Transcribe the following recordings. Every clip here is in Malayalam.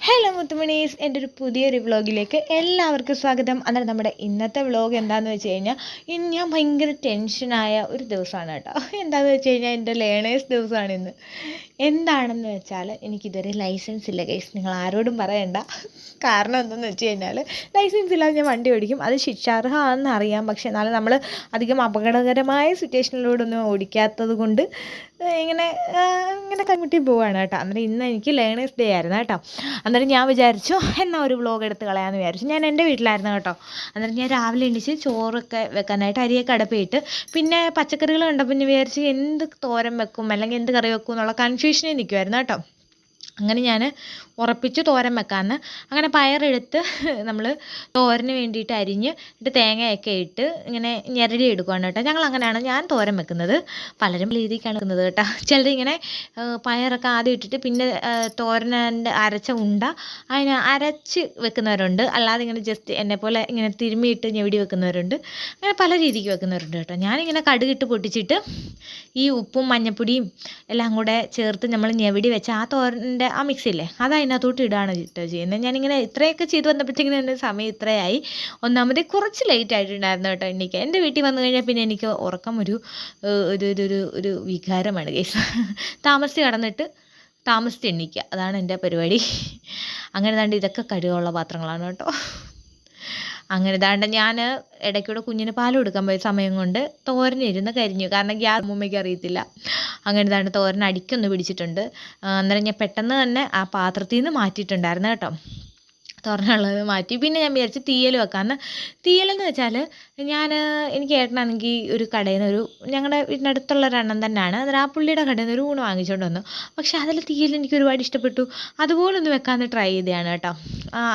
ഹലോ മുത്തുമണീസ്, എൻ്റെ ഒരു പുതിയൊരു വ്ളോഗിലേക്ക് എല്ലാവർക്കും സ്വാഗതം. അന്നേരം നമ്മുടെ ഇന്നത്തെ വ്ളോഗ് എന്താണെന്ന് വെച്ച് കഴിഞ്ഞാൽ, ഇന്ന് ഞാൻ ഭയങ്കര ടെൻഷനായ ഒരു ദിവസമാണ് കേട്ടോ. എന്താണെന്ന് വെച്ച് കഴിഞ്ഞാൽ എൻ്റെ ലേണേഴ്സ് ദിവസമാണ് ഇന്ന്. എന്താണെന്ന് വെച്ചാൽ, എനിക്കിതുവരെ ലൈസൻസ് ഇല്ല ഗൈസ്. നിങ്ങൾ ആരോടും പറയണ്ട. കാരണം എന്തെന്ന് വെച്ച് കഴിഞ്ഞാൽ, ലൈസൻസ് ഇല്ലാതെ ഞാൻ വണ്ടി ഓടിക്കും. അത് ശിക്ഷാർഹമാണെന്ന് അറിയാം. പക്ഷേ എന്നാലും നമ്മൾ അധികം അപകടകരമായ സിറ്റുവേഷനിലൂടെയൊന്നും ഓടിക്കാത്തത് കൊണ്ട് ഇങ്ങനെ കൈമുട്ടി പോവുകയാണ് കേട്ടോ. അന്നേരം ഇന്ന് എനിക്ക് ലേണേഴ്സ് ഡേ ആയിരുന്നു കേട്ടോ. അന്നേരം ഞാൻ വിചാരിച്ചു എന്നാൽ ഒരു വ്ളോഗ് എടുത്ത് കളയാമെന്ന് വിചാരിച്ചു. ഞാൻ എൻ്റെ വീട്ടിലായിരുന്നു കേട്ടോ. അന്നേരം ഞാൻ രാവിലെ എണീച്ച് ചോറൊക്കെ വെക്കാനായിട്ട് അരിയൊക്കെ അടുപ്പിട്ട്, പിന്നെ പച്ചക്കറികൾ കണ്ടപ്പോൾ ഞാൻ വിചാരിച്ച് എന്ത് തോരൻ വെക്കും അല്ലെങ്കിൽ എന്ത് കറി വെക്കും എന്നുള്ള കൺഫ്യൂഷനിൽ നിൽക്കുമായിരുന്നു കേട്ടോ. അങ്ങനെ ഞാൻ ഉറപ്പിച്ച് തോരൻ വെക്കാമെന്ന്. അങ്ങനെ പയറെടുത്ത് നമ്മൾ തോരന് വേണ്ടിയിട്ട് അരിഞ്ഞ് ഇട്ട് തേങ്ങയൊക്കെ ഇട്ട് ഇങ്ങനെ ഞെരടി എടുക്കുകയാണ് കേട്ടോ. ഞങ്ങൾ അങ്ങനെയാണ് ഞാൻ തോരൻ വെക്കുന്നത്. പലരും രീതിക്കാണ് വെക്കുന്നത് കേട്ടോ. ചിലരിങ്ങനെ പയറൊക്കെ ആദ്യം ഇട്ടിട്ട് പിന്നെ തോരൻ്റെ അരച്ച ഉണ്ട അതിന് അരച്ച് വെക്കുന്നവരുണ്ട്. അല്ലാതെ ഇങ്ങനെ ജസ്റ്റ് എന്നെപ്പോലെ ഇങ്ങനെ തിരുമ്മിയിട്ട് ഞെവിടി വെക്കുന്നവരുണ്ട്. അങ്ങനെ പല രീതിക്ക് വെക്കുന്നവരുണ്ട് കേട്ടോ. ഞാനിങ്ങനെ കടുകിട്ട് പൊട്ടിച്ചിട്ട് ഈ ഉപ്പും മഞ്ഞപ്പൊടിയും എല്ലാം കൂടെ ചേർത്ത് നമ്മൾ ഞെവിടി വെച്ച് ആ തോരൻ്റെ ആ മിക്സില്ലേ അത് അതിനകത്തോട്ട് ഇടുകയാണ് കേട്ടോ ചെയ്യുന്നത്. ഞാനിങ്ങനെ ഇത്രയൊക്കെ ചെയ്ത് വന്നപ്പോഴത്തേക്കിനും എൻ്റെ സമയം ഇത്രയായി. ഒന്നാമത് കുറച്ച് ലേറ്റ് ആയിട്ടുണ്ടായിരുന്നു കേട്ടോ എണീക്കാൻ. എൻ്റെ വീട്ടിൽ വന്നു കഴിഞ്ഞാൽ പിന്നെ എനിക്ക് ഉറക്കം ഒരു ഒരു ഒരു ഒരു വികാരമാണ് കേസ്. താമസിച്ച് കിടന്നിട്ട് താമസിച്ച് എണീക്കുക, അതാണ് എൻ്റെ പരിപാടി. അങ്ങനെ ദാണ്ട് ഇതൊക്കെ കഴുകാനുള്ള പാത്രങ്ങളാണ് കേട്ടോ. അങ്ങനെ ദാണ്ട് ഞാൻ ഇടയ്ക്കൂടെ കുഞ്ഞിന് പാൽ കൊടുക്കാൻ പോയ സമയം കൊണ്ട് തോരനിരുന്ന് കരിഞ്ഞു. കാരണം ഗ്യാസ് അമ്മയ്ക്ക് അറിയത്തില്ല. അങ്ങനെ ദാണ്ട് തോരൻ അടിക്കൊന്ന് പിടിച്ചിട്ടുണ്ട്. അന്നേരം ഞാൻ പെട്ടെന്ന് തന്നെ ആ പാത്രത്തിൽ നിന്ന് മാറ്റിയിട്ടുണ്ടായിരുന്നു കേട്ടോ. തോരനുള്ളത് മാറ്റി. പിന്നെ ഞാൻ വിചാരിച്ചു തീയൽ വെക്കാമെന്ന്. തീയലെന്ന് വെച്ചാൽ എനിക്ക് ഏട്ടനാണെങ്കിൽ ഒരു കടയിൽ നിന്ന് ഞങ്ങളുടെ വീടിനടുത്തുള്ള ഒരെണ്ണം തന്നെയാണ്. അന്നേരം ആ പുള്ളിയുടെ കടയിൽ നിന്ന് ഒരു ഊണ് വാങ്ങിച്ചുകൊണ്ട് വന്നു. പക്ഷേ അതിൽ തീയൽ എനിക്ക് ഒരുപാട് ഇഷ്ടപ്പെട്ടു. അതുപോലെ ഒന്ന് വെക്കാമെന്ന് ട്രൈ ചെയ്തതാണ് കേട്ടോ.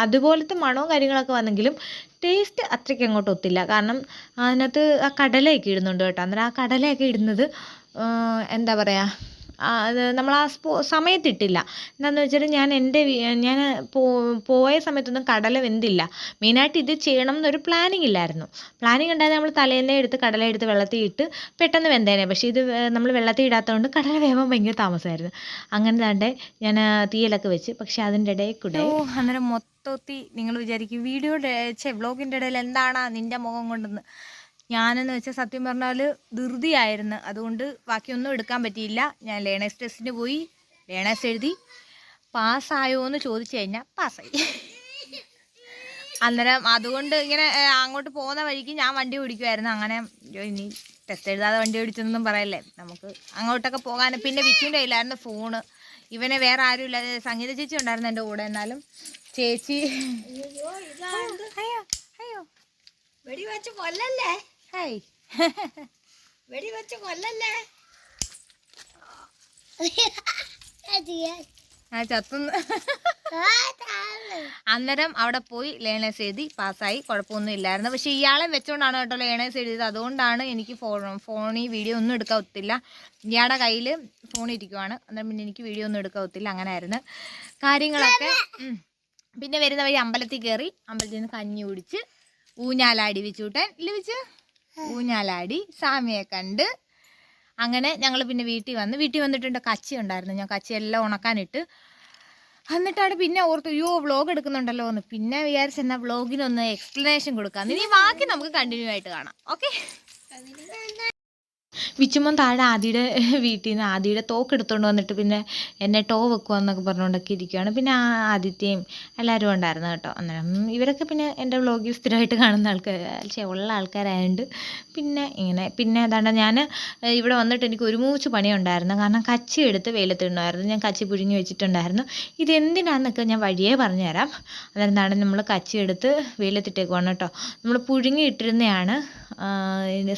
അതുപോലത്തെ മണവും കാര്യങ്ങളൊക്കെ വന്നെങ്കിലും ടേസ്റ്റ് അത്രയ്ക്ക് അങ്ങോട്ട് ഒത്തില്ല. കാരണം അതിനകത്ത് ആ കടലയൊക്കെ ഇടുന്നുണ്ട് കേട്ടോ. അന്നേരം ആ കടലയൊക്കെ ഇടുന്നത് എന്താ പറയുക, അത് നമ്മൾ ആ സമയത്തിട്ടില്ല. എന്താണെന്ന് വെച്ചാൽ ഞാൻ പോയ സമയത്തൊന്നും കടല വെന്തില്ല. മെയിനായിട്ട് ഇത് ചെയ്യണം എന്നൊരു പ്ലാനിങ് ഇല്ലായിരുന്നു. പ്ലാനിങ് ഉണ്ടായത് നമ്മൾ തലേന്നേ എടുത്ത് കടല എടുത്ത് വെള്ളത്തിൽ ഇട്ട് പെട്ടെന്ന് വെന്തേനെ. പക്ഷേ ഇത് നമ്മൾ വെള്ളത്തിൽ ഇടാത്തതുകൊണ്ട് കടല വേവാൻ ഭയങ്കര താമസമായിരുന്നു. അങ്ങനെ താണ്ടെ ഞാൻ തീയലൊക്കെ വെച്ച്. പക്ഷേ അതിൻ്റെ ഇടയിൽ കൂടെ അന്നേരം മൊത്തത്തിൽ നിങ്ങൾ വിചാരിക്കും വ്ളോഗിൻ്റെ ഇടയിൽ എന്താണ് നിൻ്റെ മുഖം കൊണ്ടെന്ന്. ഞാനെന്ന് വെച്ചാൽ സത്യം പറഞ്ഞാൽ ധൃതിയായിരുന്നു. അതുകൊണ്ട് ബാക്കിയൊന്നും എടുക്കാൻ പറ്റിയില്ല. ഞാൻ ലേണേഴ്സ് ടെസ്റ്റിന് പോയി, ലേണേഴ്സ് എഴുതി. പാസ്സായോ എന്ന് ചോദിച്ചു കഴിഞ്ഞാൽ പാസ്സായി. അന്നേരം അതുകൊണ്ട് ഇങ്ങനെ അങ്ങോട്ട് പോകുന്ന വഴിക്ക് ഞാൻ വണ്ടി ഓടിക്കുമായിരുന്നു. അങ്ങനെ ഇനി ടെസ്റ്റ് എഴുതാതെ വണ്ടി ഓടിച്ചെന്നൊന്നും പറയല്ലേ, നമുക്ക് അങ്ങോട്ടൊക്കെ പോകാൻ. പിന്നെ വിച്ചുവിൻ്റെ കയ്യിലായിരുന്നു ഫോണ്. ഇവനെ വേറെ ആരും ഇല്ല. സംഗീത ചേച്ചി ഉണ്ടായിരുന്നു എൻ്റെ കൂടെ. എന്നാലും ചേച്ചി അയ്യോ വെടിവെച്ച് കൊല്ലല്ലേ, ഹായ് വെടിവെച്ച് കൊല്ലല്ലേ. ചത്തുന്ന്. അന്നേരം അവിടെ പോയി ലേണേഴ്സ് എഴുതി പാസ്സായി. കുഴപ്പമൊന്നും ഇല്ലായിരുന്നു. പക്ഷേ ഇയാളെ വെച്ചുകൊണ്ടാണ് കേട്ടോ ലേണേഴ്സ് എഴുതിയത്. അതുകൊണ്ടാണ് എനിക്ക് ഫോണിൽ വീഡിയോ ഒന്നും എടുക്കാൻ ഒത്തില്ല. ഇയാളുടെ കയ്യിൽ ഫോൺ ഇരിക്കുവാണ്. അന്നേരം പിന്നെ എനിക്ക് വീഡിയോ ഒന്നും എടുക്കാൻ ഒത്തില്ല. അങ്ങനെ ആയിരുന്നു കാര്യങ്ങളൊക്കെ. പിന്നെ വരുന്ന വഴി അമ്പലത്തിൽ കയറി. അമ്പലത്തിൽ നിന്ന് കഞ്ഞി കുടിച്ച് ഊഞ്ഞാലാടി വിച്ചൂട്ടൻ ലഭിച്ച് ഊഞ്ഞാലാടി സ്വാമിയെ കണ്ട്. അങ്ങനെ ഞങ്ങൾ പിന്നെ വീട്ടിൽ വന്നിട്ടുണ്ട്. കച്ചി ഉണ്ടായിരുന്നു. ഞാൻ കച്ചി എല്ലാം ഉണക്കാനിട്ട് എന്നിട്ടാണ് പിന്നെ ഓർത്ത് അയ്യോ വ്ളോഗ് എടുക്കുന്നുണ്ടല്ലോ എന്ന്. പിന്നെ വിചാരിച്ചെന്നാൽ വ്ളോഗിനൊന്ന് എക്സ്പ്ലനേഷൻ കൊടുക്കാം. ഇനി ബാക്കി നമുക്ക് കണ്ടിന്യൂ ആയിട്ട് കാണാം. ഓക്കെ. വിച്ചുമ്മൻ താഴെ ആദിയുടെ വീട്ടിൽ നിന്ന് ആദിയുടെ തോക്ക് എടുത്തുകൊണ്ട് വന്നിട്ട് പിന്നെ എന്നെ ടോ വെക്കുമെന്നൊക്കെ പറഞ്ഞുകൊണ്ടൊക്കെ ഇരിക്കുകയാണ്. പിന്നെ ആദിത്യയും എല്ലാവരും ഉണ്ടായിരുന്നു കേട്ടോ. അന്നേരം ഇവരൊക്കെ പിന്നെ എൻ്റെ വ്ളോഗിൽ സ്ഥിരമായിട്ട് കാണുന്ന ഉള്ള ആൾക്കാരായതുകൊണ്ട് പിന്നെ ഏതാണ്ട് ഞാൻ ഇവിടെ വന്നിട്ട് എനിക്ക് ഒരുമിച്ച് പണിയുണ്ടായിരുന്നു. കാരണം കച്ചി എടുത്ത് വെയിലത്തിടണമായിരുന്നു. ഞാൻ കച്ചി പുഴുങ്ങി വെച്ചിട്ടുണ്ടായിരുന്നു. ഇതെന്തിനാണെന്നൊക്കെ ഞാൻ വഴിയേ പറഞ്ഞുതരാം. അതെന്താണ്, നമ്മൾ കച്ചി എടുത്ത് വെയിലത്തിട്ടേക്കുവാണ് കേട്ടോ. നമ്മൾ പുഴുങ്ങി ഇട്ടിരുന്നതാണ്,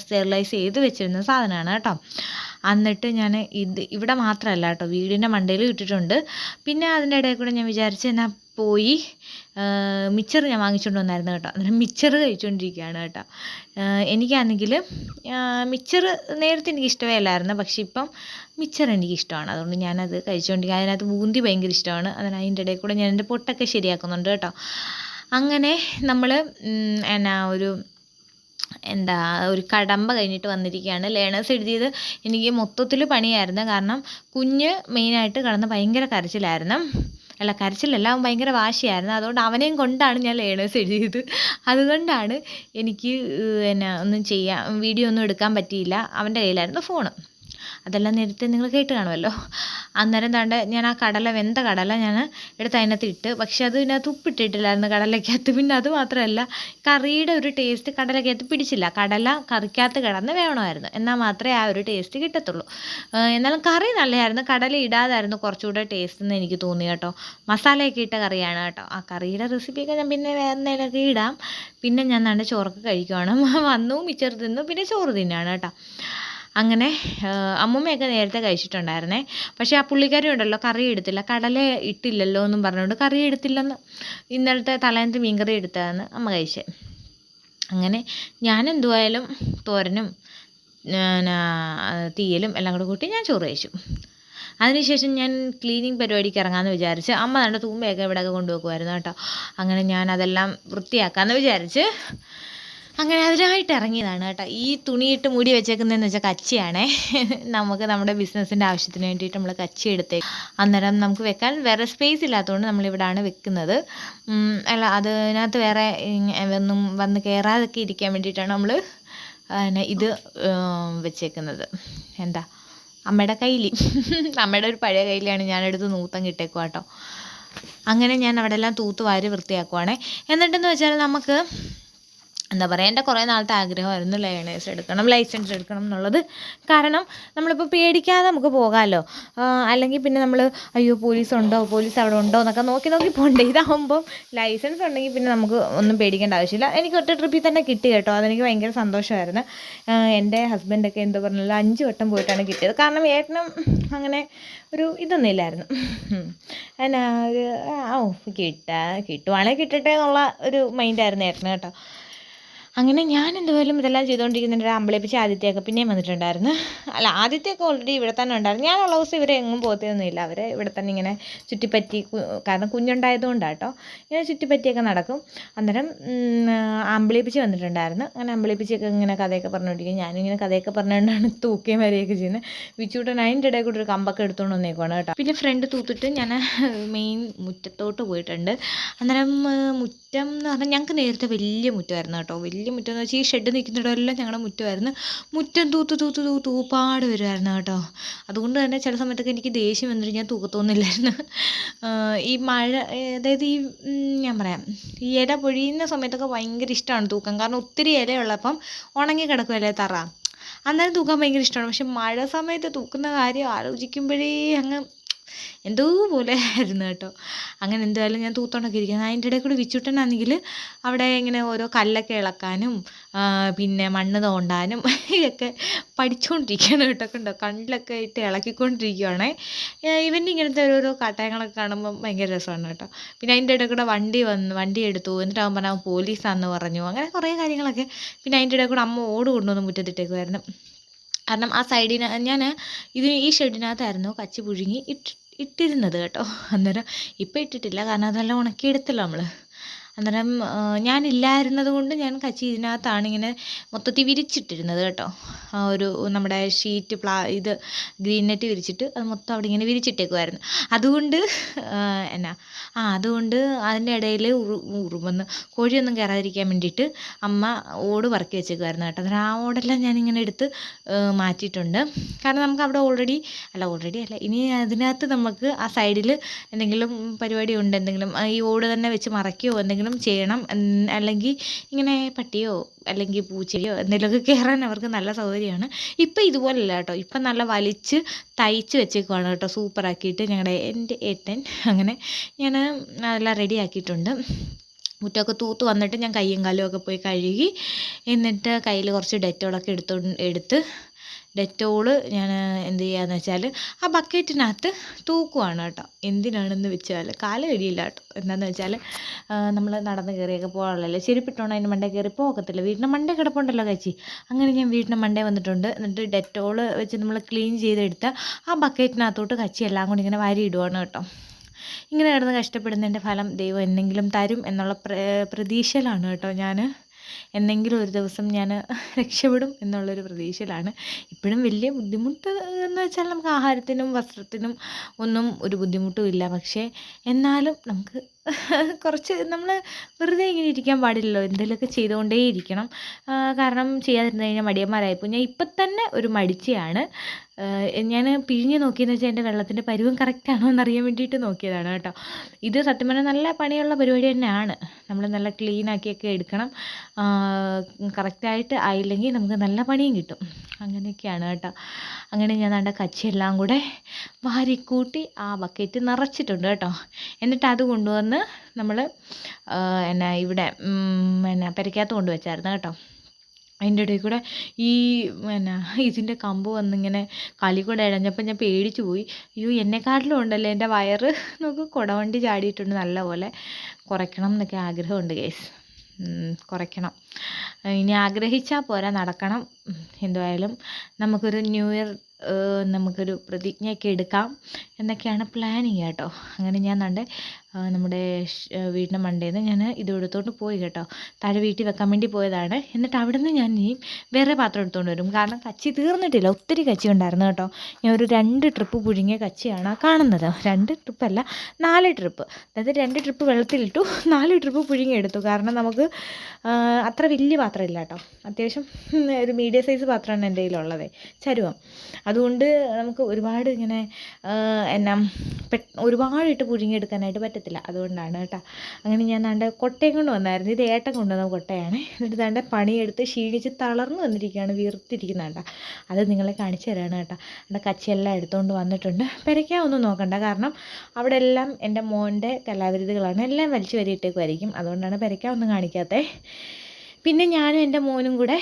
സ്റ്റെറിലൈസ് ചെയ്ത് വെച്ചിരുന്ന സാധനമാണ് കേട്ടോ. എന്നിട്ട് ഞാൻ ഇവിടെ മാത്രമല്ല കേട്ടോ, വീടിൻ്റെ മണ്ടയിൽ ഇട്ടിട്ടുണ്ട്. പിന്നെ അതിൻ്റെ ഇടയിൽ കൂടെ ഞാൻ വിചാരിച്ചു എന്നാൽ പോയി മിച്ചർ ഞാൻ വാങ്ങിച്ചുകൊണ്ട് വന്നായിരുന്നു കേട്ടോ. അന്നേരം മിച്ചർ കഴിച്ചുകൊണ്ടിരിക്കുകയാണ് കേട്ടോ. എനിക്കാണെങ്കിൽ മിച്ചർ നേരത്തെ എനിക്ക് ഇഷ്ടമേ അല്ലായിരുന്നു. പക്ഷേ ഇപ്പം മിച്ചർ എനിക്കിഷ്ടമാണ്. അതുകൊണ്ട് ഞാനത് കഴിച്ചുകൊണ്ടിരിക്കുക. അതിനകത്ത് ബൂന്തി ഭയങ്കര ഇഷ്ടമാണ്. അതിൻ്റെ ഇടയിൽ കൂടെ ഞാൻ എൻ്റെ പൊട്ടൊക്കെ ശരിയാക്കുന്നുണ്ട് കേട്ടോ. അങ്ങനെ നമ്മൾ ഒരു കടമ്പ കഴിഞ്ഞിട്ട് വന്നിരിക്കുകയാണ്. ലേണേഴ്സ് എഴുതിയത് എനിക്ക് മൊത്തത്തിൽ പണിയായിരുന്നു. കാരണം കുഞ്ഞ് മെയിനായിട്ട് കിടന്ന് ഭയങ്കര കരച്ചിലായിരുന്നു. അല്ല കരച്ചിലല്ല, അവൻ ഭയങ്കര വാശിയായിരുന്നു. അതുകൊണ്ട് അവനെയും കൊണ്ടാണ് ഞാൻ ലേണേഴ്സ് എഴുതിയത്. അതുകൊണ്ടാണ് എനിക്ക് ഒന്നും വീഡിയോ ഒന്നും എടുക്കാൻ പറ്റിയില്ല. അവൻ്റെ കയ്യിലായിരുന്നു ഫോണ്. അതെല്ലാം നേരത്തെ നിങ്ങൾ കേട്ട് കാണുമല്ലോ. അന്നേരം താണ്ട് ഞാൻ ആ വെന്ത കടല ഞാൻ എടുത്ത് അതിനകത്ത് ഇട്ട്. പക്ഷെ അത് ഇതിനകത്ത് ഉപ്പിട്ടിട്ടില്ലായിരുന്നു കടലയ്ക്കകത്ത്. പിന്നെ അത് മാത്രമല്ല, കറിയുടെ ഒരു ടേസ്റ്റ് കടലയ്ക്കകത്ത് പിടിച്ചില്ല. കടല കറിക്കകത്ത് കിടന്ന് വേണമായിരുന്നു, എന്നാൽ മാത്രമേ ആ ഒരു ടേസ്റ്റ് കിട്ടത്തുള്ളൂ. എന്നാലും കറി നല്ലതായിരുന്നു. കടല ഇടാതായിരുന്നു കുറച്ചുകൂടെ ടേസ്റ്റ് എന്ന് എനിക്ക് തോന്നി കേട്ടോ. മസാലയൊക്കെ ഇട്ട കറിയാണ് കേട്ടോ. ആ കറിയുടെ റെസിപ്പിയൊക്കെ ഞാൻ പിന്നെ വേറെ എന്തെങ്കിലുമൊക്കെ ഇടാം. പിന്നെ ഞാൻ നല്ല ചോറൊക്കെ കഴിക്കുവാണ്. വന്നു മിച്ചർ തിന്നു, പിന്നെ ചോറ് തിന്നാണ് കേട്ടോ. അങ്ങനെ അമ്മൂമ്മയൊക്കെ നേരത്തെ കഴിച്ചിട്ടുണ്ടായിരുന്നേ. പക്ഷേ ആ പുള്ളിക്കാരി ഉണ്ടല്ലോ, കറി എടുത്തില്ല, കടല ഇട്ടില്ലല്ലോ എന്നും പറഞ്ഞുകൊണ്ട് കറി എടുത്തില്ലെന്ന്. ഇന്നലത്തെ തലേന്നത്തെ മീൻകറി എടുത്തതെന്ന് അമ്മ കഴിച്ചേ. അങ്ങനെ ഞാൻ എന്തുവായാലും തോരനും തീയലും എല്ലാം കൂടെ കൂട്ടി ഞാൻ ചോറ് കഴിച്ചു. അതിനുശേഷം ഞാൻ ക്ലീനിങ് പരിപാടിക്ക് ഇറങ്ങാമെന്ന് വിചാരിച്ച്. അമ്മ നല്ല തൂമ്പയൊക്കെ ഇവിടെയൊക്കെ കൊണ്ടുവെക്കുമായിരുന്നു കേട്ടോ. അങ്ങനെ ഞാൻ അതെല്ലാം വൃത്തിയാക്കാമെന്ന് വിചാരിച്ച് അങ്ങനെ അതിനായിട്ട് ഇറങ്ങിയതാണ് കേട്ടോ. ഈ തുണിയിട്ട് മൂടി വെച്ചേക്കുന്നതെന്ന് വെച്ചാൽ കച്ചിയാണേ. നമുക്ക് നമ്മുടെ ബിസിനസ്സിൻ്റെ ആവശ്യത്തിന് വേണ്ടിയിട്ട് നമ്മൾ കച്ചി എടുത്തേക്ക്. അന്നേരം നമുക്ക് വെക്കാൻ വേറെ സ്പേസ് ഇല്ലാത്തതുകൊണ്ട് നമ്മളിവിടാണ് വെക്കുന്നത്. അല്ല അതിനകത്ത് വേറെ ഒന്നും വന്ന് കയറാതൊക്കെ ഇരിക്കാൻ വേണ്ടിയിട്ടാണ് നമ്മൾ ഇത് വെച്ചേക്കുന്നത്. എന്താ, അമ്മയുടെ കയ്യിൽ, അമ്മയുടെ ഒരു പഴയ കയ്യിലാണ് ഞാനെടുത്ത് നൂത്തം കിട്ടേക്കുക കേട്ടോ. അങ്ങനെ ഞാൻ അവിടെ എല്ലാം തൂത്ത് വാരി വൃത്തിയാക്കുവാണേ. എന്നിട്ടെന്ന് വെച്ചാൽ നമുക്ക് എന്താ പറയുക, എൻ്റെ കുറേ നാളത്തെ ആഗ്രഹമായിരുന്നു ലൈസൻസ് എടുക്കണം എന്നുള്ളത്. കാരണം നമ്മളിപ്പോൾ പേടിക്കാതെ നമുക്ക് പോകാമല്ലോ. അല്ലെങ്കിൽ പിന്നെ നമ്മൾ അയ്യോ പോലീസ് അവിടെ ഉണ്ടോ എന്നൊക്കെ നോക്കി പോകണ്ടേ. ഇതാകുമ്പം ലൈസൻസ് ഉണ്ടെങ്കിൽ പിന്നെ നമുക്ക് ഒന്നും പേടിക്കേണ്ട ആവശ്യമില്ല. എനിക്ക് ഒറ്റ ട്രിപ്പിൽ തന്നെ കിട്ടി കേട്ടോ. അതെനിക്ക് ഭയങ്കര സന്തോഷമായിരുന്നു. എൻ്റെ ഹസ്ബൻഡൊക്കെ എന്താ പറഞ്ഞാൽ 5 വട്ടം പോയിട്ടാണ് കിട്ടിയത്. കാരണം ഏട്ടനും അങ്ങനെ ഒരു ഇതൊന്നും ഇല്ലായിരുന്നു. എന്നാ കിട്ടുവാണെങ്കിൽ കിട്ടട്ടെ എന്നുള്ള ഒരു മൈൻഡായിരുന്നു ഏട്ടന് കേട്ടോ. അങ്ങനെ ഞാൻ എന്തുപോലും ഇതെല്ലാം ചെയ്തുകൊണ്ടിരിക്കുന്നുണ്ട്. അമ്പളിപ്പിച്ച് ആദ്യത്തെയൊക്കെ പിന്നെയും വന്നിട്ടുണ്ടായിരുന്നു. അല്ല, ആദ്യത്തെയൊക്കെ ഓൾറെഡി ഇവിടെ തന്നെ ഉണ്ടായിരുന്നു. ഞാനുള്ള ദിവസം ഇവരെ എങ്ങും പോകത്തൊന്നുമില്ല. അവരെ ഇവിടെ തന്നെ ഇങ്ങനെ ചുറ്റിപ്പറ്റി, കാരണം കുഞ്ഞുണ്ടായതുകൊണ്ടാണ് കേട്ടോ, ഇങ്ങനെ ചുറ്റിപ്പറ്റിയൊക്കെ നടക്കും. അന്നേരം അമ്പളിപ്പിച്ച് വന്നിട്ടുണ്ടായിരുന്നു. അങ്ങനെ അമ്പളിപ്പിച്ചൊക്കെ ഇങ്ങനെ കഥയൊക്കെ പറഞ്ഞുകൊണ്ടിരിക്കും. ഞാനിങ്ങനെ കഥയൊക്കെ പറഞ്ഞുകൊണ്ടാണ് തൂക്കുകയും വരികയൊക്കെ ചെയ്യുന്നത്. വിച്ചൂട്ടൻ അതിൻ്റെ ഇടയിൽ കൂടെ ഒരു കമ്പൊക്കെ എടുത്തുകൊണ്ട് വന്നേക്കുവാണ് കേട്ടോ. പിന്നെ ഫ്രണ്ട് തൂത്തിട്ട് ഞാൻ മെയിൻ മുറ്റത്തോട്ട് പോയിട്ടുണ്ട്. അന്നേരം മുറ്റം എന്ന് പറഞ്ഞാൽ ഞങ്ങൾക്ക് നേരത്തെ വലിയ മുറ്റമായിരുന്നു കേട്ടോ. വലിയ മുറ്റം എന്ന് വെച്ചാൽ ഈ ഷെഡ് നിൽക്കുന്നിടമെല്ലാം ഞങ്ങളുടെ മുറ്റമായിരുന്നു. മുറ്റം തൂപ്പാട് വരുമായിരുന്നു കേട്ടോ. അതുകൊണ്ട് തന്നെ ചില സമയത്തൊക്കെ എനിക്ക് ദേഷ്യം വന്നിട്ട് ഞാൻ തൂക്കത്തൊന്നുമില്ലായിരുന്നു. ഈ മഴ, അതായത് ഈ ഞാൻ പറയാം, ഈ ഇല പൊഴിയുന്ന സമയത്തൊക്കെ ഭയങ്കര ഇഷ്ടമാണ് തൂക്കാൻ. കാരണം ഒത്തിരി ഇലയുള്ളപ്പം ഉണങ്ങി കിടക്കുമല്ലേ തറ, അന്നേരം തൂക്കാൻ ഭയങ്കര ഇഷ്ടമാണ്. പക്ഷെ മഴ സമയത്ത് തൂക്കുന്ന കാര്യം ആലോചിക്കുമ്പോഴേ അങ്ങ് എന്തോ പോലെ ആയിരുന്നു കേട്ടോ. അങ്ങനെ എന്തായാലും ഞാൻ തൂത്തോണ്ടൊക്കെ ഇരിക്കുന്നത്. അതിൻ്റെ ഇടയിൽ കൂടി വിച്ചുട്ടനാണെങ്കിൽ അവിടെ ഇങ്ങനെ ഓരോ കല്ലൊക്കെ ഇളക്കാനും പിന്നെ മണ്ണ് തോണ്ടാനും ഒക്കെ പഠിച്ചുകൊണ്ടിരിക്കുകയാണ് കേട്ടോ. കണ്ടോ, കണ്ണിലൊക്കെ ഇട്ട് ഇളക്കിക്കൊണ്ടിരിക്കുകയാണേ. ഇവൻ്റെ ഇങ്ങനത്തെ ഓരോരോ കാട്ടയങ്ങളൊക്കെ കാണുമ്പോൾ ഭയങ്കര രസമാണ് കേട്ടോ. പിന്നെ അതിൻ്റെ ഇടയിൽ കൂടെ വണ്ടി എടുത്തു. എന്നിട്ട് അവൻ പറഞ്ഞാൽ പോലീസാണെന്ന് പറഞ്ഞു. അങ്ങനെ കുറേ കാര്യങ്ങളൊക്കെ. പിന്നെ അതിൻ്റെ ഇടയിൽ കൂടെ അമ്മ ഓട് കൊണ്ടുവന്ന് മുറ്റത്തിട്ടേക്കുമായിരുന്നു. കാരണം ആ സൈഡിന് ഈ ഷെഡിനകത്തായിരുന്നു കച്ചി പുഴുങ്ങി ഇട്ടിരുന്നത് കേട്ടോ. അന്നേരം ഇപ്പം ഇട്ടിട്ടില്ല, കാരണം അതെല്ലാം ഉണക്കിയെടുത്തല്ലോ നമ്മൾ. അന്നേരം ഞാനില്ലായിരുന്നത് കൊണ്ട് ഞാൻ കച്ചി ഇതിനകത്താണ് ഇങ്ങനെ മൊത്തത്തിൽ വിരിച്ചിട്ടിരുന്നത് കേട്ടോ. ഒരു നമ്മുടെ ഷീറ്റ് ഇത് ഗ്രീൻ നെറ്റ് വിരിച്ചിട്ട് അത് മൊത്തം അവിടെ ഇങ്ങനെ വിരിച്ചിട്ടേക്കുമായിരുന്നു. അതുകൊണ്ട് അതുകൊണ്ട് അതിൻ്റെ ഇടയിൽ ഉറുമ്പെന്ന് കോഴിയൊന്നും കയറാതിരിക്കാൻ വേണ്ടിയിട്ട് അമ്മ ഓട് പറക്കി വെച്ചേക്കുമായിരുന്നു കേട്ടോ. അന്നേരം ആ ഓടെല്ലാം ഞാനിങ്ങനെ എടുത്ത് മാറ്റിയിട്ടുണ്ട്. കാരണം നമുക്ക് അവിടെ ഓൾറെഡി അല്ല, ഇനി അതിനകത്ത് നമുക്ക് ആ സൈഡിൽ എന്തെങ്കിലും പരിപാടി ഉണ്ട്, എന്തെങ്കിലും ഈ ഓട് തന്നെ വെച്ച് മറയ്ക്കുകയോ എന്തെങ്കിലും ചെയ്യണം. അല്ലെങ്കിൽ ഇങ്ങനെ പട്ടിയോ അല്ലെങ്കിൽ പൂച്ചയോ എന്തെങ്കിലുമൊക്കെ കയറാൻ അവർക്ക് നല്ല സൗകര്യമാണ്. ഇപ്പം ഇതുപോലല്ല കേട്ടോ. ഇപ്പം നല്ല വലിച്ച് തയ്ച്ച് വെച്ചേക്കുവാണ് കേട്ടോ, സൂപ്പറാക്കിയിട്ട് എൻ്റെ ഏട്ടൻ. അങ്ങനെ ഞാൻ അതെല്ലാം റെഡി ആക്കിയിട്ടുണ്ട്. മുറ്റമൊക്കെ തൂത്ത് വന്നിട്ട് ഞാൻ കയ്യും കാലും ഒക്കെ പോയി കഴുകി, എന്നിട്ട് കയ്യിൽ കുറച്ച് ഡെറ്റോളൊക്കെ എടുത്ത് ഡെറ്റോള് ഞാൻ എന്ത് ചെയ്യാന്ന് വെച്ചാൽ ആ ബക്കറ്റിനകത്ത് തൂക്കുവാണ് കേട്ടോ. എന്തിനാണെന്ന് വെച്ചാൽ കാല് കഴിയില്ല കേട്ടോ. എന്താണെന്ന് വെച്ചാൽ നമ്മൾ നടന്ന് കയറിയൊക്കെ പോകാനുള്ളല്ലേ, ചെരുപ്പിട്ടോണ്ട് അതിൻ്റെ മണ്ടേ കയറി പോകത്തില്ല. വീടിൻ്റെ മണ്ടേ കിടപ്പുണ്ടല്ലോ കച്ചി. അങ്ങനെ ഞാൻ വീടിൻ്റെ മണ്ടേ വന്നിട്ടുണ്ട്. എന്നിട്ട് ഡെറ്റോള് വെച്ച് നമ്മൾ ക്ലീൻ ചെയ്തെടുത്ത ആ ബക്കറ്റിനകത്തോട്ട് കച്ചി എല്ലാം കൂടി ഇങ്ങനെ വാരി ഇടുവാണ് കേട്ടോ. ഇങ്ങനെ കിടന്ന് കഷ്ടപ്പെടുന്നതിൻ്റെ ഫലം ദൈവം എന്തെങ്കിലും തരും എന്നുള്ള പ്രതീക്ഷയിലാണ് കേട്ടോ ഞാൻ എന്നെങ്കിലും ഒരു ദിവസം ഞാൻ രക്ഷപ്പെടും എന്നുള്ളൊരു പ്രതീക്ഷയിലാണ്. ഇപ്പോഴും വലിയ ബുദ്ധിമുട്ട് എന്ന് വെച്ചാൽ നമുക്ക് ആഹാരത്തിനും വസ്ത്രത്തിനും ഒന്നും ഒരു ബുദ്ധിമുട്ടും ഇല്ല. പക്ഷേ എന്നാലും നമുക്ക് കുറച്ച് നമ്മൾ വെറുതെ ഇങ്ങനെ ഇരിക്കാൻ പാടില്ലല്ലോ, എന്തെങ്കിലുമൊക്കെ ചെയ്തുകൊണ്ടേ ഇരിക്കണം. കാരണം ചെയ്യാതിരുന്ന് കഴിഞ്ഞാൽ മടിയന്മാരായിപ്പോയി. ഞാൻ ഇപ്പം തന്നെ ഒരു മടിച്ചിയാണ്. ഞാൻ പിഴിഞ്ഞ് നോക്കിയെന്ന് വെച്ചാൽ എൻ്റെ വെള്ളത്തിൻ്റെ പരുവം കറക്റ്റാണോ എന്നറിയാൻ വേണ്ടിയിട്ട് നോക്കിയതാണ് കേട്ടോ. ഇത് സത്യം പറഞ്ഞാൽ നല്ല പണിയുള്ള പരിപാടി തന്നെയാണ്. നമ്മൾ നല്ല ക്ലീനാക്കിയൊക്കെ എടുക്കണം. കറക്റ്റായിട്ട് ആയില്ലെങ്കിൽ നമുക്ക് നല്ല പണിയും കിട്ടും. അങ്ങനെയൊക്കെയാണ് കേട്ടോ. അങ്ങനെ ഞാൻ ദാണ്ടെ കച്ചിയെല്ലാം കൂടെ വാരിക്കൂട്ടി ആ ബക്കറ്റ് നിറച്ചിട്ടുണ്ട് കേട്ടോ. എന്നിട്ട് അത് കൊണ്ടുവന്ന് നമ്മൾ ഇവിടെ പെരയ്ക്കകത്ത് കൊണ്ടുവച്ചായിരുന്നു കേട്ടോ. അതിൻ്റെ ഇടയിൽ കൂടെ ഈ ഇതിൻ്റെ കമ്പ് വന്നിങ്ങനെ കാലിൽ കൂടെ ഇഴഞ്ഞപ്പോൾ ഞാൻ പേടിച്ചു പോയി. അയ്യോ, എന്നെക്കാട്ടിലും ഉണ്ടല്ലോ എൻ്റെ വയറ്. നമുക്ക് കുടവണ്ടി ചാടിയിട്ടുണ്ട്. നല്ലപോലെ കുറയ്ക്കണം എന്നൊക്കെ ആഗ്രഹമുണ്ട് ഗൈസ്. കുറയ്ക്കണം. ഇനി ആഗ്രഹിച്ചാൽ പോരാ, നടക്കണം. എന്തായാലും നമുക്കൊരു ന്യൂ ഇയർ നമുക്കൊരു പ്രതിജ്ഞയൊക്കെ എടുക്കാം എന്നൊക്കെയാണ് പ്ലാനിങ് കേട്ടോ. അങ്ങനെ ഞാൻ നമ്മുടെ വീടിൻ്റെ മണ്ടയിൽ നിന്ന് ഞാൻ ഇത് എടുത്തോണ്ട് പോയി കേട്ടോ. താഴെ വീട്ടിൽ വെക്കാൻ വേണ്ടി പോയതാണ്. എന്നിട്ട് അവിടെ നിന്ന് ഞാൻ ഇനി വേറെ പാത്രം എടുത്തുകൊണ്ട് വരും. കാരണം കച്ചി തീർന്നിട്ടില്ല, ഒത്തിരി കച്ചി ഉണ്ടായിരുന്നു കേട്ടോ. ഞാൻ ഒരു 2 ട്രിപ്പ് പുഴുങ്ങിയ കച്ചിയാണ് കാണുന്നത്. 2 ട്രിപ്പല്ല, 4 ട്രിപ്പ്. അതായത് 2 ട്രിപ്പ് വെള്ളത്തിലിട്ടു, 4 ട്രിപ്പ് പുഴുങ്ങിയെടുത്തു. കാരണം നമുക്ക് അത്ര വലിയ പാത്രം ഇല്ല കേട്ടോ. അത്യാവശ്യം ഒരു മീഡിയം സൈസ് പാത്രമാണ് എൻ്റെ കയ്യിലുള്ളത്, ചരുവം. അതുകൊണ്ട് നമുക്ക് ഒരുപാട് ഇങ്ങനെ ഒരുപാടിട്ട് പുഴുങ്ങിയെടുക്കാനായിട്ട് പറ്റത്തില്ല. അതുകൊണ്ടാണ് കേട്ടോ. അങ്ങനെ ഞാൻ കൊട്ടയും കൊണ്ട് വന്നായിരുന്നു. ഇത് ഏട്ടൻ കൊണ്ടുവന്ന കൊട്ടയാണ്. എന്നിട്ട് പണിയെടുത്ത് ക്ഷീണിച്ച് തളർന്നു വന്നിരിക്കുകയാണ്, വീർത്തിരിക്കുന്ന അത് നിങ്ങളെ കാണിച്ചു തരാണ് കേട്ടോ. കച്ചിയെല്ലാം എടുത്തുകൊണ്ട് വന്നിട്ടുണ്ട്. പെരയ്ക്കാൻ ഒന്നും നോക്കണ്ട, കാരണം അവിടെ എല്ലാം എൻ്റെ മോൻ്റെ കലാവിരുതുകളാണ്. എല്ലാം വലിച്ചു വരിയിട്ടേക്കുമായിരിക്കും. അതുകൊണ്ടാണ് പെരയ്ക്കാൻ ഒന്നും കാണിക്കാത്തത്. പിന്നെ ഞാനും എൻ്റെ മോനും കൂടെ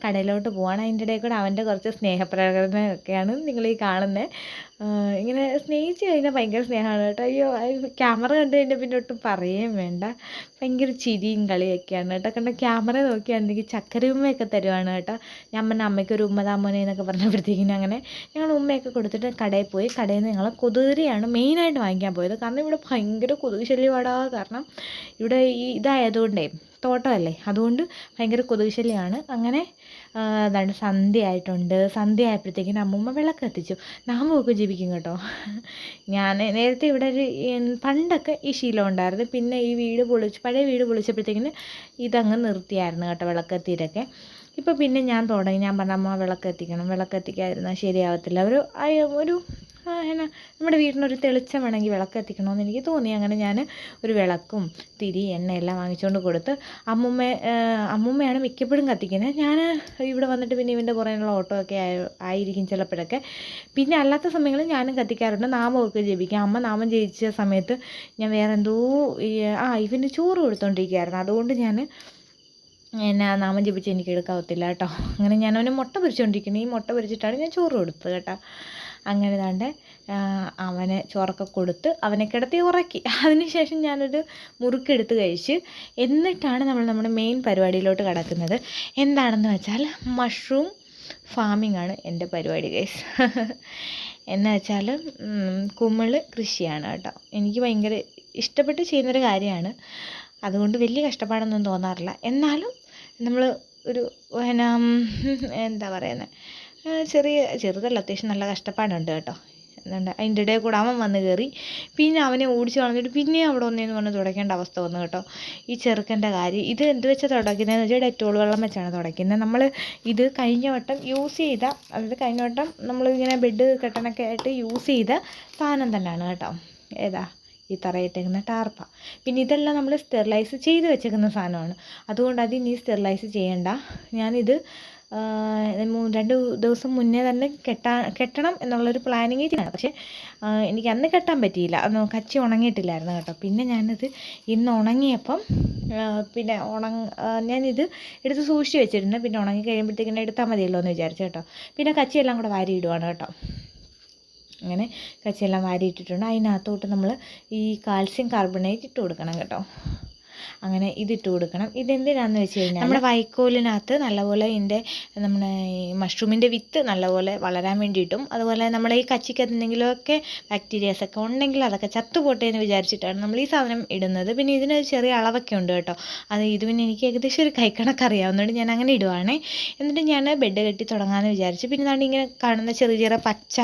കടയിലോട്ട് പോവാണ്. അതിൻ്റെ ഇടയിൽ കൂടെ അവൻ്റെ കുറച്ച് സ്നേഹപ്രകടനമൊക്കെയാണ് നിങ്ങളീ കാണുന്നത്. ഇങ്ങനെ സ്നേഹിച്ച് കഴിഞ്ഞാൽ ഭയങ്കര സ്നേഹമാണ് കേട്ടോ. അയ്യോ, ക്യാമറ കണ്ടു കഴിഞ്ഞാൽ പിന്നെ ഒട്ടും പറയുകയും വേണ്ട. ഭയങ്കര ചിരിയും കളിയൊക്കെയാണ് കേട്ടോ. കണ്ട ക്യാമറ നോക്കിയാണെങ്കിൽ ചക്കരയുമ്മയൊക്കെ തരുവാണ് കേട്ടോ. ഞാൻ പറഞ്ഞ അമ്മയ്ക്കൊരു ഉമ്മ താമോനെ എന്നൊക്കെ പറഞ്ഞപ്പോഴത്തേക്കിനും അങ്ങനെ ഞങ്ങൾ ഉമ്മയൊക്കെ കൊടുത്തിട്ട് കടയിൽ പോയി. കടയിൽ നിന്ന് ഞങ്ങൾ കൊതുകുതിരിയാണ് മെയിനായിട്ട് വാങ്ങിക്കാൻ പോയത്. കാരണം ഇവിടെ ഭയങ്കര കൊതുക് ശല്യമാടാ. കാരണം ഇവിടെ ഈ ഇതായതുകൊണ്ടേ, തോട്ടമല്ലേ, അതുകൊണ്ട് ഭയങ്കര കൊതുക് ശല്യമാണ്. അങ്ങനെ സന്ധ്യ ആയിട്ടുണ്ട്. സന്ധ്യ ആയപ്പോഴത്തേക്കിനും അമ്മൂമ്മ വിളക്ക് കത്തിച്ചു. നാമമൊക്കെ ജപിക്കും കേട്ടോ. ഞാൻ നേരത്തെ ഇവിടെ പണ്ടൊക്കെ ഈ ശീലം ഉണ്ടായിരുന്നു. പിന്നെ ഈ പഴയ വീട് പൊളിച്ചപ്പോഴത്തേക്കിന് ഇതങ്ങ് നിർത്തിയായിരുന്നു കേട്ടോ, വിളക്ക് കത്തിയിട്ടൊക്കെ. ഇപ്പോൾ പിന്നെ ഞാൻ തുടങ്ങി. ഞാൻ പറഞ്ഞ അമ്മ വിളക്ക് കത്തിക്കണം, വിളക്ക് കത്തിക്കാതിരുന്നാൽ ശരിയാവത്തില്ല. ഒരു നമ്മുടെ വീടിനൊരു തെളിച്ചം വേണമെങ്കിൽ വിളക്ക് കത്തിക്കണമെന്ന് എനിക്ക് തോന്നി. അങ്ങനെ ഞാൻ ഒരു വിളക്കും തിരി എണ്ണയെല്ലാം വാങ്ങിച്ചുകൊണ്ട് കൊടുത്ത് അമ്മൂമ്മയാണ് മിക്കപ്പോഴും കത്തിക്കുന്നത്. ഞാൻ ഇവിടെ വന്നിട്ട് പിന്നെ ഇവൻ്റെ പുറകിലുള്ള ഓട്ടോ ഒക്കെ ആയിരിക്കും ചിലപ്പോഴൊക്കെ. പിന്നെ അല്ലാത്ത സമയങ്ങളിൽ ഞാനും കത്തിക്കാറുണ്ട്. നാമമൊക്കെ ജപിക്കാം. അമ്മ നാമം ജപിച്ച സമയത്ത് ഞാൻ വേറെ എന്തോ ഇവന് ചോറ് കൊടുത്തോണ്ടിരിക്കുകയായിരുന്നു. അതുകൊണ്ട് ഞാൻ നാമം ജപിച്ച് എനിക്ക് എടുക്കാവത്തില്ല കേട്ടോ. അങ്ങനെ ഞാൻ അവന് മുട്ട പൊരിച്ചുകൊണ്ടിരിക്കുന്നത്. ഈ മുട്ട പൊരിച്ചിട്ടാണ് ഞാൻ ചോറ് കൊടുത്തത് കേട്ടോ. അങ്ങനെ അവന് ചോറൊക്കെ കൊടുത്ത് അവനെ കിടത്തി ഉറക്കി. അതിനുശേഷം ഞാനൊരു മുറുക്കെടുത്ത് കഴിച്ച് എന്നിട്ടാണ് നമ്മുടെ മെയിൻ പരിപാടിയിലോട്ട് കടക്കുന്നത്. എന്താണെന്ന് വെച്ചാൽ മഷ്റൂം ഫാമിംഗ് ആണ് എൻ്റെ പരിപാടി ഗൈസ്. എന്ന് വെച്ചാൽ കുമിള് കൃഷിയാണ് കേട്ടോ. എനിക്ക് ഭയങ്കര ഇഷ്ടപ്പെട്ട് ചെയ്യുന്നൊരു കാര്യമാണ്. അതുകൊണ്ട് വലിയ കഷ്ടപ്പാടൊന്നും തോന്നാറില്ല. എന്നാലും നമ്മൾ ഒരു എന്താ പറയുന്നത്, ചെറുതല്ല, അത്യാവശ്യം നല്ല കഷ്ടപ്പാടുണ്ട് കേട്ടോ. അതുകൊണ്ട് അതിൻ്റെ ഇടയിൽ കൂടെ അവൻ വന്ന് കയറി. പിന്നെ അവനെ ഓടിച്ച് കളഞ്ഞിട്ട് പിന്നെയും അവിടെ ഒന്നേന്ന് പറഞ്ഞ് തുടയ്ക്കേണ്ട അവസ്ഥ വന്നു കേട്ടോ. ഈ ചെറുക്കൻ്റെ കാര്യം ഇത് എന്ത് വെച്ചാൽ തുടയ്ക്കുന്നതെന്ന് വെച്ചാൽ ഡെറ്റോൾ വെള്ളം വെച്ചാണ് തുടയ്ക്കുന്നത്. നമ്മൾ ഇത് കഴിഞ്ഞ വട്ടം യൂസ് ചെയ്ത, അതായത് കഴിഞ്ഞ വട്ടം നമ്മളിങ്ങനെ ബെഡ് കെട്ടണൊക്കെ ആയിട്ട് യൂസ് ചെയ്ത സാധനം തന്നെയാണ് കേട്ടോ. ഏതാ ഈ തറയിട്ടേക്കുന്ന ടാർപ്പ. പിന്നെ ഇതെല്ലാം നമ്മൾ സ്റ്റെറിലൈസ് ചെയ്ത് വെച്ചേക്കുന്ന സാധനമാണ്. അതുകൊണ്ട് അതിനി സ്റ്റെറിലൈസ് ചെയ്യേണ്ട. ഞാനിത് 2 ദിവസം മുന്നേ തന്നെ കെട്ടണം എന്നുള്ളൊരു പ്ലാനിങ് ചെയ്യണം. പക്ഷേ എനിക്ക് അന്ന് കെട്ടാൻ പറ്റിയില്ല, അന്ന് കച്ചി ഉണങ്ങിയിട്ടില്ലായിരുന്നു കേട്ടോ. പിന്നെ ഞാനിത് ഇന്ന് ഉണങ്ങിയപ്പം പിന്നെ ഞാനിത് എടുത്ത് സൂക്ഷിച്ച് വെച്ചിരുന്നു. പിന്നെ ഉണങ്ങി കഴിയുമ്പോഴത്തേക്കിനെ എടുത്താൽ മതിയല്ലോ എന്ന് വിചാരിച്ചു കേട്ടോ. പിന്നെ കച്ചിയെല്ലാം കൂടെ വാരിയിടുവാണ് കേട്ടോ. അങ്ങനെ കച്ചിയെല്ലാം വാരിയിട്ടിട്ടുണ്ട്. അതിനകത്തോട്ട് നമ്മൾ ഈ കാൽസ്യം കാർബണേറ്റ് ഇട്ട് കൊടുക്കണം കേട്ടോ. അങ്ങനെ ഇതിട്ട് കൊടുക്കണം. ഇതെന്തിനാണെന്ന് വെച്ച് കഴിഞ്ഞാൽ നമ്മുടെ വൈക്കോലിനകത്ത് നല്ലപോലെ നമ്മുടെ ഈ മഷ്റൂമിൻ്റെ വിത്ത് നല്ലപോലെ വളരാൻ വേണ്ടിയിട്ടും അതുപോലെ നമ്മുടെ ഈ കച്ചിക്കകത്ത് എന്തെങ്കിലുമൊക്കെ ബാക്ടീരിയാസൊക്കെ ഉണ്ടെങ്കിൽ അതൊക്കെ ചത്തുപോട്ടെ എന്ന് വിചാരിച്ചിട്ടാണ് നമ്മൾ ഈ സാധനം ഇടുന്നത്. പിന്നെ ഇതിനൊരു ചെറിയ അളവൊക്കെ ഉണ്ട് കേട്ടോ. ഇത് പിന്നെ എനിക്ക് ഏകദേശം ഒരു കൈക്കണക്ക് അറിയാവുന്നതുകൊണ്ട് ഞാൻ അങ്ങനെ ഇടുവാണേ. എന്നിട്ട് ഞാൻ ബെഡ് കെട്ടി തുടങ്ങാമെന്ന് വിചാരിച്ചു. പിന്നെ ഇതാണ്ട് ഇങ്ങനെ കാണുന്ന ചെറിയ ചെറിയ പച്ച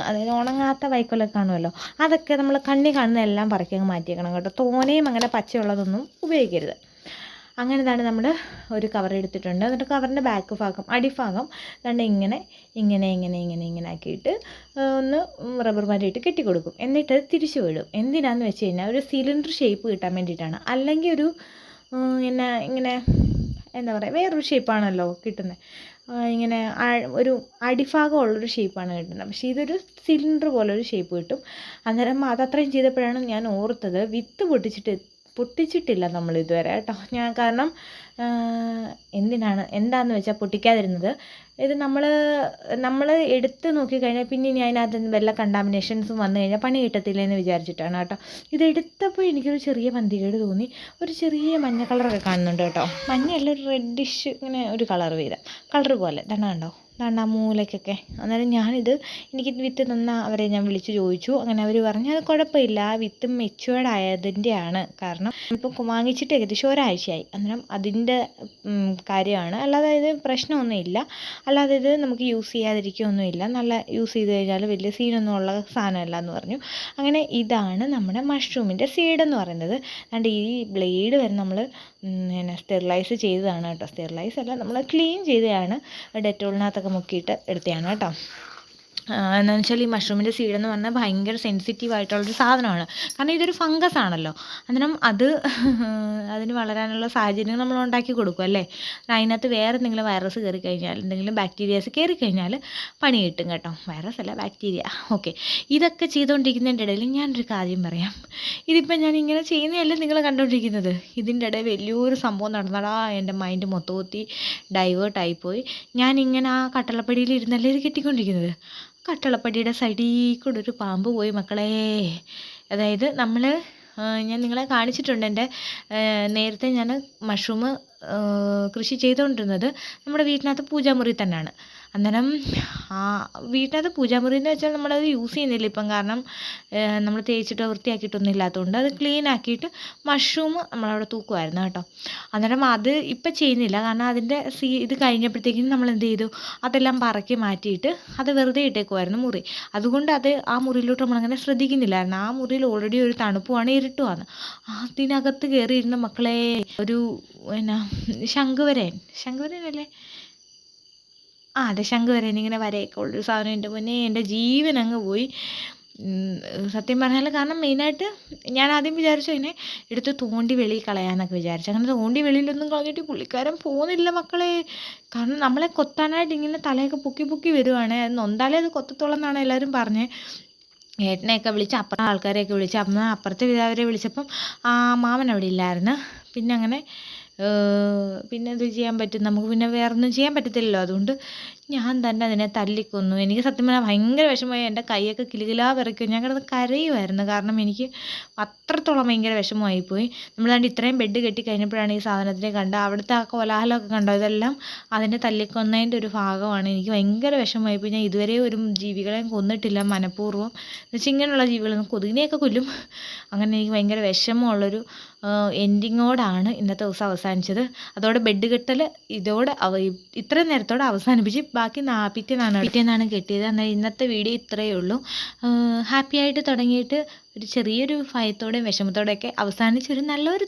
അതായത് ഉണങ്ങാത്ത വൈക്കോലൊക്കെ കാണുമല്ലോ, അതൊക്കെ നമ്മൾ കണ്ണി കാണുന്ന എല്ലാം പറക്കി അങ്ങ് മാറ്റിയേക്കണം കേട്ടോ. തോനെയും അങ്ങനെ പച്ചയുള്ളതൊന്നും ഉപയോഗിക്കരുത്. അങ്ങനെ ഇതാണ് നമ്മൾ ഒരു കവർ എടുത്തിട്ടുണ്ട്. എന്നിട്ട് കവറിൻ്റെ ബാക്ക് ഭാഗം അടിഭാഗം ദാണ്ട് ഇങ്ങനെ ആക്കിയിട്ട് ഒന്ന് റബ്ബർ ബാൻഡിട്ട് കെട്ടിക്കൊടുക്കും. എന്നിട്ട് തിരിച്ചു വിടും. എന്തിനാന്ന് വെച്ച് കഴിഞ്ഞാൽ ഒരു സിലിണ്ടർ ഷേപ്പ് കിട്ടാൻ വേണ്ടിയിട്ടാണ്. അല്ലെങ്കിൽ ഒരു ഇങ്ങനെ എന്താ പറയുക, വേറൊരു ഷേപ്പാണല്ലോ കിട്ടുന്നത്. ഇങ്ങനെ ഒരു അടിഭാഗമുള്ളൊരു ഷേപ്പാണ് കിട്ടുന്നത്. പക്ഷേ ഇതൊരു സിലിണ്ടർ പോലൊരു ഷേപ്പ് കിട്ടും. അന്നേരം അതത്രയും ചെയ്തപ്പോഴാണ് ഞാൻ ഓർത്തത് വിത്ത് പൊട്ടിച്ചിട്ടില്ല നമ്മൾ ഇതുവരെ കേട്ടോ. കാരണം എന്താണെന്ന് വെച്ചാൽ പൊട്ടിക്കാതിരുന്നത്, ഇത് നമ്മൾ എടുത്ത് നോക്കിക്കഴിഞ്ഞാൽ പിന്നെ ഇനി അതിനകത്ത് വല്ല കണ്ടാമിനേഷൻസും വന്നു കഴിഞ്ഞാൽ പണി കിട്ടത്തില്ലെന്ന് വിചാരിച്ചിട്ടാണ് കേട്ടോ. ഇതെടുത്തപ്പോൾ എനിക്കൊരു ചെറിയ പന്തികേട് തോന്നി. ഒരു ചെറിയ മഞ്ഞ കളറൊക്കെ കാണുന്നുണ്ട് കേട്ടോ. മഞ്ഞയല്ല, ഒരു റെഡിഷ് ഇങ്ങനെ ഒരു കളർ പോലെ കണ്ടോ ആ മൂലയ്ക്കൊക്കെ. അന്നേരം എനിക്ക് വിത്ത് തന്ന അവരെ ഞാൻ വിളിച്ച് ചോദിച്ചു. അങ്ങനെ അവർ പറഞ്ഞു അത് കുഴപ്പമില്ല, ആ വിത്ത് മെച്ചുവേർഡ് ആയതിൻ്റെയാണ്. കാരണം ഇപ്പം വാങ്ങിച്ചിട്ട് ഏകദേശം ഒരാഴ്ചയായി. അന്നേരം അതിൻ്റെ കാര്യമാണ്, അല്ലാതെ ഇത് പ്രശ്നമൊന്നുമില്ല. അല്ലാതെ ഇത് നമുക്ക് യൂസ് ചെയ്യാതിരിക്കുകയൊന്നുമില്ല, നല്ല യൂസ് ചെയ്ത് കഴിഞ്ഞാൽ വലിയ സീനൊന്നും ഉള്ള സാധനമല്ല എന്ന് പറഞ്ഞു. അങ്ങനെ ഇതാണ് നമ്മുടെ മഷ്റൂമിൻ്റെ സീഡെന്ന് പറയുന്നത്. അതുകൊണ്ട് ഈ ബ്ലേഡ് വരെ നമ്മൾ സ്റ്റെറിലൈസ് ചെയ്തതാണ് കേട്ടോ. സ്റ്റെറിലൈസ് അല്ല, നമ്മൾ ക്ലീൻ ചെയ്തതാണ്, ഡെറ്റോളിനകത്തൊക്കെ മുക്കിയിട്ട് എടുത്തതാണ് കേട്ടോ. എന്താണെന്ന് വെച്ചാൽ ഈ മഷ്റൂമിൻ്റെ സീഡെന്ന് പറഞ്ഞാൽ ഭയങ്കര സെൻസിറ്റീവായിട്ടുള്ളൊരു സാധനമാണ്. കാരണം ഇതൊരു ഫംഗസ് ആണല്ലോ. അന്നേരം അതിന് വളരാനുള്ള സാഹചര്യങ്ങൾ നമ്മൾ ഉണ്ടാക്കി കൊടുക്കും അല്ലേ. അതിനകത്ത് വേറെ എന്തെങ്കിലും വൈറസ് കയറി കഴിഞ്ഞാൽ, എന്തെങ്കിലും ബാക്ടീരിയാസ് കയറി കഴിഞ്ഞാൽ പണി കിട്ടും കേട്ടോ. വൈറസ് അല്ല, ബാക്ടീരിയ. ഓക്കെ, ഇതൊക്കെ ചെയ്തുകൊണ്ടിരിക്കുന്നതിൻ്റെ ഇടയിൽ ഞാനൊരു കാര്യം പറയാം. ഇതിപ്പോൾ ഞാൻ ഇങ്ങനെ ചെയ്യുന്നതല്ലേ നിങ്ങൾ കണ്ടുകൊണ്ടിരിക്കുന്നത്. ഇതിൻ്റെ ഇടയിൽ വലിയൊരു സംഭവം നടന്നടാ. എൻ്റെ മൈൻഡ് മൊത്തത്തിൽ ഡൈവേർട്ടായിപ്പോയി. ഞാനിങ്ങനെ ആ കട്ടളപ്പടിയിൽ ഇരുന്നല്ലേ ഇത് കെട്ടിക്കൊണ്ടിരിക്കുന്നത്. കട്ടളപ്പടിയുടെ സൈഡിൽ കൂടെ ഒരു പാമ്പ് പോയി മക്കളെ. അതായത് ഞാൻ നിങ്ങളെ കാണിച്ചിട്ടുണ്ട്. നേരത്തെ ഞാൻ മഷ്റൂം കൃഷി ചെയ്തുകൊണ്ടിരുന്നത് നമ്മുടെ വീട്ടിനകത്ത് പൂജാമുറി തന്നെയാണ്. അന്നേരം വീട്ടിനകത്ത് പൂജാമുറി എന്ന് വെച്ചാൽ നമ്മളത് യൂസ് ചെയ്യുന്നില്ല ഇപ്പം. കാരണം നമ്മൾ തേച്ചിട്ടോ വൃത്തിയാക്കിയിട്ടൊന്നും ഇല്ലാത്തതുകൊണ്ട് അത് ക്ലീൻ ആക്കിയിട്ട് മഷ്റൂം നമ്മളവിടെ തൂക്കുമായിരുന്നു കേട്ടോ. അന്നേരം അത് ഇപ്പം ചെയ്യുന്നില്ല. കാരണം അതിൻ്റെ ഇത് കഴിഞ്ഞപ്പോഴത്തേക്കും നമ്മൾ എന്ത് ചെയ്തു, അതെല്ലാം പറക്കി മാറ്റിയിട്ട് അത് വെറുതെ ഇട്ടേക്കുമായിരുന്നു മുറി. അതുകൊണ്ട് ആ മുറിയിലോട്ട് നമ്മളങ്ങനെ ശ്രദ്ധിക്കുന്നില്ലായിരുന്നു. ആ മുറിയിൽ ഓൾറെഡി ഒരു തണുപ്പുമാണ്, ഇരുട്ടുമാണ്. അതിനകത്ത് കയറിയിരുന്ന മക്കളെ ഒരു ശംഖുവരനല്ലേ, അതെ ശംഖുവരൻ, ഇങ്ങനെ വരയൊക്കെ ഉള്ളൊരു സാധനം. എൻ്റെ മുന്നേ എൻ്റെ ജീവൻ അങ്ങ് പോയി സത്യം പറഞ്ഞാൽ. കാരണം മെയിനായിട്ട് ഞാൻ ആദ്യം വിചാരിച്ചു അതിനെ എടുത്ത് തോണ്ടി വെളിയിൽ കളയാമെന്നൊക്കെ വിചാരിച്ചു. അങ്ങനെ തോണ്ടി വെളിയിലൊന്നും കളഞ്ഞിട്ട് പുള്ളിക്കാരൻ പോകുന്നില്ല മക്കളെ. കാരണം നമ്മളെ കൊത്താനായിട്ട് ഇങ്ങനെ തലയൊക്കെ പൊക്കി വരുവാണ്. അത് നൊന്താലേ അത് കൊത്തത്തോളം എന്നാണ് എല്ലാവരും പറഞ്ഞത്. ഏട്ടനെയൊക്കെ വിളിച്ച് അപ്പുറത്തെ ആൾക്കാരെയൊക്കെ വിളിച്ച് അപ്പുറത്തെ അവരെ വിളിച്ചപ്പം മാമൻ അവിടെ ഇല്ലായിരുന്നു. പിന്നെ എന്ത് ചെയ്യാൻ പറ്റും, നമുക്ക് പിന്നെ വേറൊന്നും ചെയ്യാൻ പറ്റത്തില്ലല്ലോ. അതുകൊണ്ട് ഞാൻ തന്നെ അതിനെ തല്ലിക്കൊന്നു. എനിക്ക് സത്യം പറഞ്ഞാൽ ഭയങ്കര വിഷമമായി. എൻ്റെ കൈയൊക്കെ കിലുകിലാ വിറയ്ക്കും. ഞാൻ കിടന്ന് കരയുമായിരുന്നു. കാരണം എനിക്ക് അത്രത്തോളം ഭയങ്കര വിഷമമായിപ്പോയി. നമ്മളാണ്ട് ഇത്രയും ബെഡ് കെട്ടി കഴിഞ്ഞപ്പോഴാണ് ഈ സാധനത്തിനെ കണ്ടത്. അവിടുത്തെ ആ കോലാഹലമൊക്കെ കണ്ടോ, ഇതെല്ലാം അതിനെ തല്ലിക്കൊന്നതിൻ്റെ ഒരു ഭാഗമാണ്. എനിക്ക് ഭയങ്കര വിഷമമായിപ്പോയി. ഞാൻ ഇതുവരെ ഒരു ജീവികളെയും കൊന്നിട്ടില്ല മനഃപൂർവ്വം. എന്നുവെച്ചാൽ ഇങ്ങനെയുള്ള ജീവികളൊന്നും, കൊതുകിനെയൊക്കെ കൊല്ലും. അങ്ങനെ എനിക്ക് ഭയങ്കര വിഷമമുള്ളൊരു എൻഡിങ്ങോടാണ് ഇന്നത്തെ ദിവസം അവസാനിച്ചത്. അതോടെ ബെഡ് കെട്ടൽ ഇത്രയും നേരത്തോടെ അവസാനിപ്പിച്ച് ബാക്കി പിറ്റേന്നാണ് കെട്ടിയത്. എന്നാൽ ഇന്നത്തെ വീഡിയോ ഇത്രയേ ഉള്ളൂ. ഹാപ്പി ആയിട്ട് തുടങ്ങിയിട്ട് ഒരു ചെറിയൊരു ഭയത്തോടെയും വിഷമത്തോടെയൊക്കെ അവസാനിച്ചൊരു നല്ലൊരു